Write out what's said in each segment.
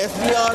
FBR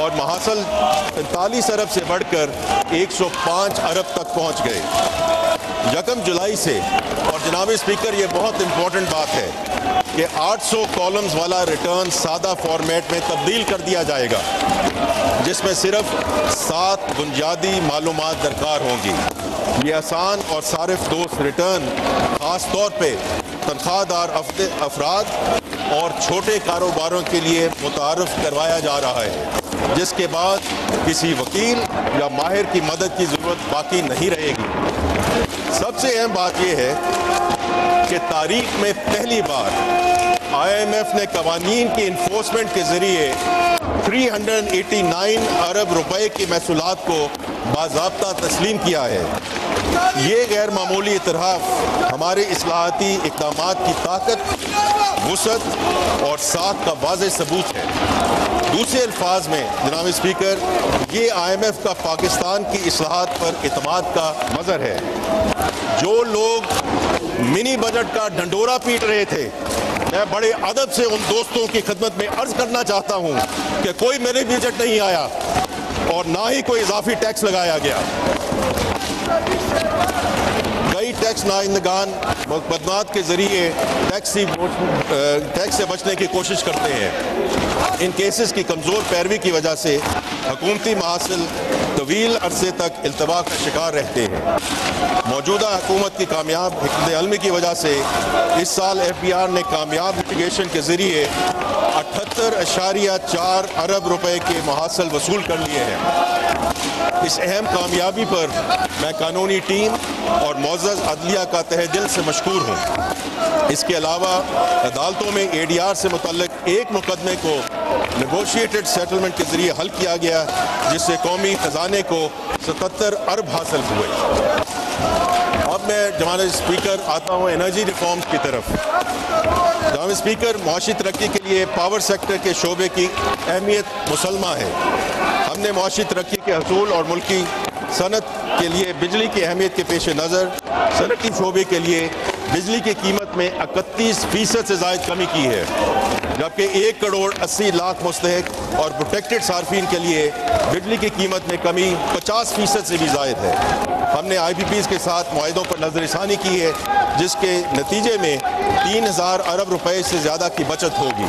اور محاصل 45 ارب سے بڑھ کر 105 ارب تک پہنچ گئے 1 جولائی سے۔ اور جناب اسپیکر، یہ بہت امپورٹنٹ بات ہے کہ 800 کالمز والا ریٹرن سادہ فارمیٹ میں تبدیل کر دیا جائے گا، جس میں صرف 7 بنیادی معلومات درکار ہوں گی۔ یہ آسان اور صارف دوست ریٹرن خاص طور پہ تنخواہ دار افراد اور چھوٹے کاروباروں کے لیے متعارف کروایا جا رہا ہے، جس کے بعد کسی وکیل یا ماہر کی مدد کی ضرورت باقی نہیں رہے گی۔ سب سے اہم بات یہ ہے کہ تاریخ میں پہلی بار IMF نے قوانین کی انفورسمنٹ کے ذریعے 389 ارب روپے کی محصولات کو باضابطہ تسلیم کیا ہے۔ یہ غیر معمولی اطراف ہمارے اصلاحاتی اقدامات کی طاقت، وسعت اور ساکھ کا واضح ثبوت ہے۔ دوسرے الفاظ میں جناب اسپیکر، یہ IMF کا پاکستان کی اصلاحات پر اعتماد کا مظہر ہے۔ جو لوگ منی بجٹ کا ڈنڈورا پیٹ رہے تھے، میں بڑے ادب سے ان دوستوں کی خدمت میں عرض کرنا چاہتا ہوں کہ کوئی منی بجٹ نہیں آیا اور نہ ہی کوئی اضافی ٹیکس لگایا گیا۔ کئی ٹیکس نائندگان مقدمات کے ذریعے ٹیکس سے بچنے کی کوشش کرتے ہیں۔ ان کیسز کی کمزور پیروی کی وجہ سے حکومتی محاصل طویل عرصے تک التوا کا شکار رہتے ہیں۔ موجودہ حکومت کی کامیاب حکمت عملی کی وجہ سے اس سال FBR نے کامیاب میٹیگیشن کے ذریعے 78.4 ارب روپے کے محاصل وصول کر لیے ہیں۔ اس اہم کامیابی پر میں قانونی ٹیم اور معزز عدلیہ کا تہہ دل سے مشکور ہوں۔ اس کے علاوہ عدالتوں میں ADR سے متعلق ایک مقدمے کو نیگوشیٹڈ سیٹلمنٹ کے ذریعے حل کیا گیا، جس سے قومی خزانے کو 77 ارب حاصل ہوئے۔ اب میں جناب اسپیکر آتا ہوں انرجی ریفارمز کی طرف۔ جناب اسپیکر، معاشی ترقی کے لیے پاور سیکٹر کے شعبے کی اہمیت مسلمہ ہے۔ ہم نے معاشی ترقی کے حصول اور ملکی صنعت کے لیے بجلی کی اہمیت کے پیش نظر صنعتی شعبے کے لیے بجلی کی قیمت میں 31% سے زائد کمی کی ہے، جبکہ 1 کروڑ 80 لاکھ مستحق اور پروٹیکٹڈ صارفین کے لیے بجلی کی قیمت میں کمی 50% سے بھی زائد ہے۔ ہم نے IPPs کے ساتھ معاہدوں پر نظر ثانی کی ہے، جس کے نتیجے میں 3000 ارب روپے سے زیادہ کی بچت ہوگی۔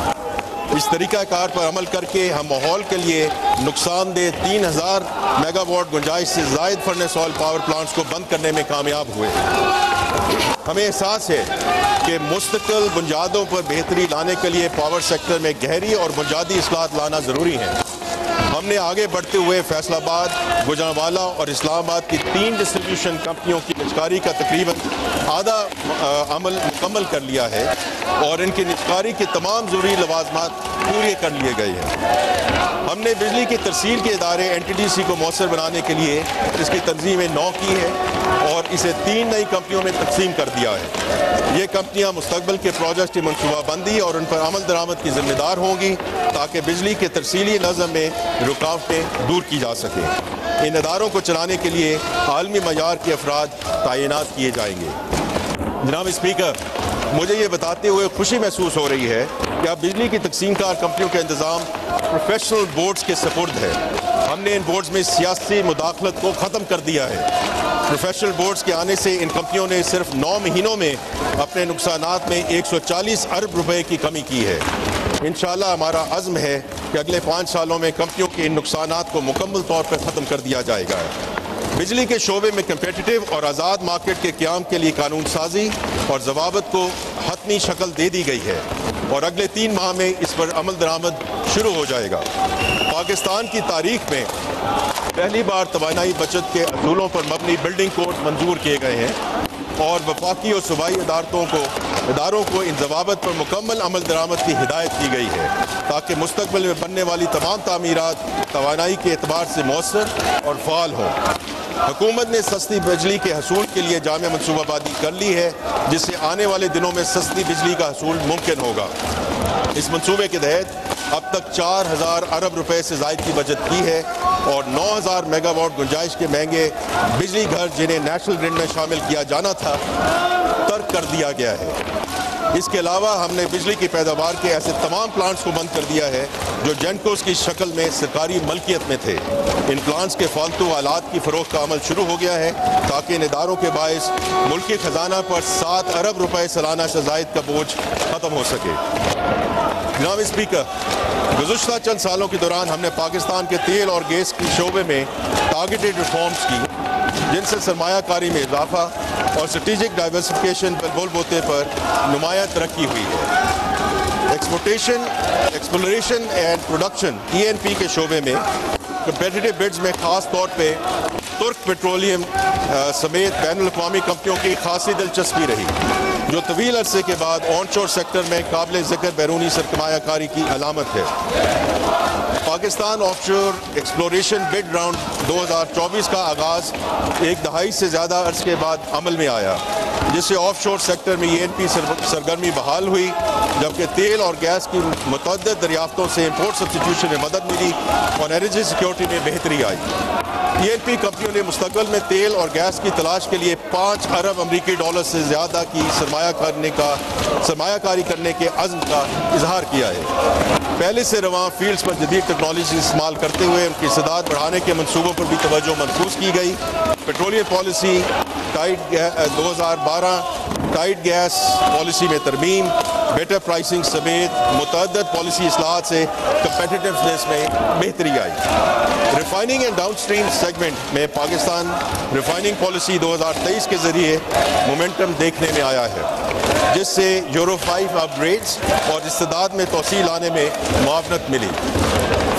اس طریقہ کار پر عمل کر کے ہم ماحول کے لیے نقصان دہ 3000 میگا واٹ گنجائش سے زائد فرنس آئل پاور پلانٹس کو بند کرنے میں کامیاب ہوئے۔ ہمیں احساس ہے کہ مستقل بنیادوں پر بہتری لانے کے لیے پاور سیکٹر میں گہری اور بنیادی اصلاحات لانا ضروری ہے۔ ہم نے آگے بڑھتے ہوئے فیصل آباد، گوجرانوالا اور اسلام آباد کی 3 ڈسٹریبیوشن کمپنیوں کی نجکاری کا تقریباً آدھا عمل مکمل کر لیا ہے اور ان کی نجکاری کے تمام ضروری لوازمات پورے کر لیے گئے ہیں۔ ہم نے بجلی کی ترسیل کے ادارے NTDC کو مؤثر بنانے کے لیے اس کی تنظیمیں نو کی ہے اور اسے 3 نئی کمپنیوں میں تقسیم کر دیا ہے۔ یہ کمپنیاں مستقبل کے پروجیکٹ کی منصوبہ بندی اور ان پر عمل درآمد کی ذمہ دار ہوں گی، تاکہ بجلی کے ترسیلی نظم میں رکاوٹیں دور کی جا سکیں۔ ان اداروں کو چلانے کے لیے عالمی معیار کے افراد تعینات کیے جائیں گے۔ جناب اسپیکر، مجھے یہ بتاتے ہوئے خوشی محسوس ہو رہی ہے کہ اب بجلی کی تقسیم کار کمپنیوں کا انتظام پروفیشنل بورڈز کے سپرد ہے۔ ہم نے ان بورڈز میں سیاسی مداخلت کو ختم کر دیا ہے۔ پروفیشنل بورڈز کے آنے سے ان کمپنیوں نے صرف 9 مہینوں میں اپنے نقصانات میں 140 ارب روپے کی کمی کی ہے۔ انشاءاللہ ہمارا عزم ہے کہ اگلے 5 سالوں میں کمپنیوں کے ان نقصانات کو مکمل طور پر ختم کر دیا جائے گا۔ بجلی کے شعبے میں کمپیٹیٹیو اور آزاد مارکیٹ کے قیام کے لیے قانون سازی اور ضوابط کو حتمی شکل دے دی گئی ہے اور اگلے 3 ماہ میں اس پر عمل درآمد شروع ہو جائے گا۔ پاکستان کی تاریخ میں پہلی بار توانائی بچت کے اصولوں پر مبنی بلڈنگ کوڈ منظور کیے گئے ہیں اور وفاقی اور صوبائی اداروں کو ان ضوابط پر مکمل عمل درآمد کی ہدایت کی گئی ہے، تاکہ مستقبل میں بننے والی تمام تعمیرات توانائی کے اعتبار سے مؤثر اور فعال ہوں۔ حکومت نے سستی بجلی کے حصول کے لیے جامع منصوبہ بندی کر لی ہے، جس سے آنے والے دنوں میں سستی بجلی کا حصول ممکن ہوگا۔ اس منصوبے کے تحت اب تک 4000 ارب روپے سے زائد کی بچت کی ہے اور 9000 میگا واٹ گنجائش کے مہنگے بجلی گھر جنہیں نیشنل گرڈ میں شامل کیا جانا تھا ترک کر دیا گیا ہے۔ اس کے علاوہ ہم نے بجلی کی پیداوار کے ایسے تمام پلانٹس کو بند کر دیا ہے جو جینکوز کی شکل میں سرکاری ملکیت میں تھے۔ ان پلانٹس کے فالتو آلات کی فروخت کا عمل شروع ہو گیا ہے تاکہ ان اداروں کے باعث ملکی خزانہ پر 7 ارب روپے سالانہ شزائد کا بوجھ ختم ہو سکے۔ جناب اسپیکر، گزشتہ چند سالوں کے دوران ہم نے پاکستان کے تیل اور گیس کے شعبے میں ٹارگیٹڈ ریفارمز کی جن سے سرمایہ کاری میں اضافہ اور اسٹریٹجک ڈائیورسفیکیشن بل بوتے پر نمایاں ترقی ہوئی ہے۔ ایکسپلوریشن اینڈ پروڈکشن ENP کے شعبے میں کمپیٹیٹو بڈز میں خاص طور پہ ترک پیٹرولیم سمیت بین الاقوامی کمپنیوں کی خاصی دلچسپی رہی جو طویل عرصے کے بعد آن شور سیکٹر میں قابل ذکر بیرونی سرمایہ کاری کی علامت ہے۔ پاکستان آف شور ایکسپلوریشن بڈ راؤنڈ 2024 کا آغاز ایک دہائی سے زیادہ عرص کے بعد عمل میں آیا جس سے آف شور سیکٹر میں ENP سرگرمی بحال ہوئی جبکہ تیل اور گیس کی متعدد دریافتوں سے امپورٹ سبسٹیٹیوشن میں مدد ملی اور انرجی سیکیورٹی میں بہتری آئی۔ ENP کمپنیوں نے مستقبل میں تیل اور گیس کی تلاش کے لیے 5 ارب امریکی ڈالر سے زیادہ کی سرمایہ کاری کرنے کے عزم کا اظہار کیا ہے۔ پہلے سے رواں فیلڈز پر جدید ٹیکنالوجی استعمال کرتے ہوئے ان کی استعداد بڑھانے کے منصوبوں پر بھی توجہ مرکوز کی گئی۔ Petroleum policy 2012 tight gas policy میں ترمیم، بیٹر پرائسنگ سمیت متعدد پالیسی اصلاحات سے کمپیٹیٹیونیس میں بہتری آئی۔ Refining and downstream segment میں پاکستان ریفائننگ پالیسی 2023 کے ذریعے مومنٹم دیکھنے میں آیا ہے جس سے یورو 5 اپ گریڈز اور استعداد میں توسیع لانے میں معاونت ملی۔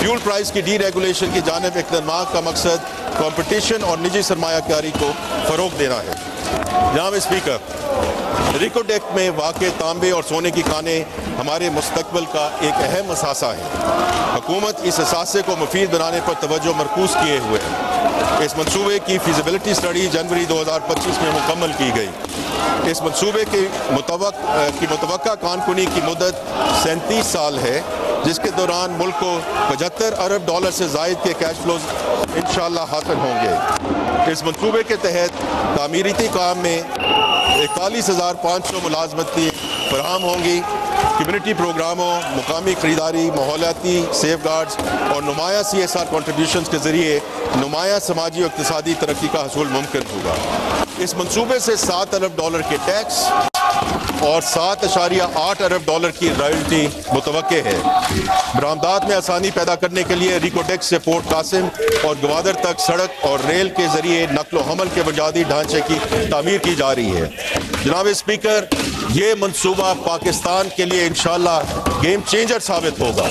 فیول پرائز کی ڈی ریگولیشن کی جانب اقدامات کا مقصد کمپٹیشن اور نجی سرمایہ کاری کو فروغ دینا ہے۔ جناب اسپیکر، ریکوڈیک میں واقع تانبے اور سونے کی کانیں ہمارے مستقبل کا ایک اہم اثاثہ ہے۔ حکومت اس اثاثے کو مفید بنانے پر توجہ مرکوز کیے ہوئے ہے۔ اس منصوبے کی فیزیبلٹی اسٹڈی جنوری 2025 میں مکمل کی گئی۔ اس منصوبے کی متوقع کارکنی کی مدت 37 سال ہے جس کے دوران ملک کو 75 ارب ڈالر سے زائد کے کیش فلوز انشاءاللہ حاصل ہوں گے۔ اس منصوبے کے تحت تعمیراتی کام میں 41,500 ملازمتیں فراہم ہوں گی۔ کمیونٹی پروگراموں، مقامی خریداری، ماحولیاتی سیف گارڈز اور نمایاں CSR کنٹریبیوشنز کے ذریعے نمایاں سماجی و اقتصادی ترقی کا حصول ممکن ہوگا۔ اس منصوبے سے 7 ارب ڈالر کے ٹیکس اور 7.8 ارب ڈالر کی رائلٹی متوقع ہے۔ برآمدات میں آسانی پیدا کرنے کے لیے ریکوڈیکس سے پورٹ قاسم اور گوادر تک سڑک اور ریل کے ذریعے نقل و حمل کے بنیادی ڈھانچے کی تعمیر کی جا رہی ہے۔ جناب اسپیکر، یہ منصوبہ پاکستان کے لیے انشاءاللہ گیم چینجر ثابت ہوگا۔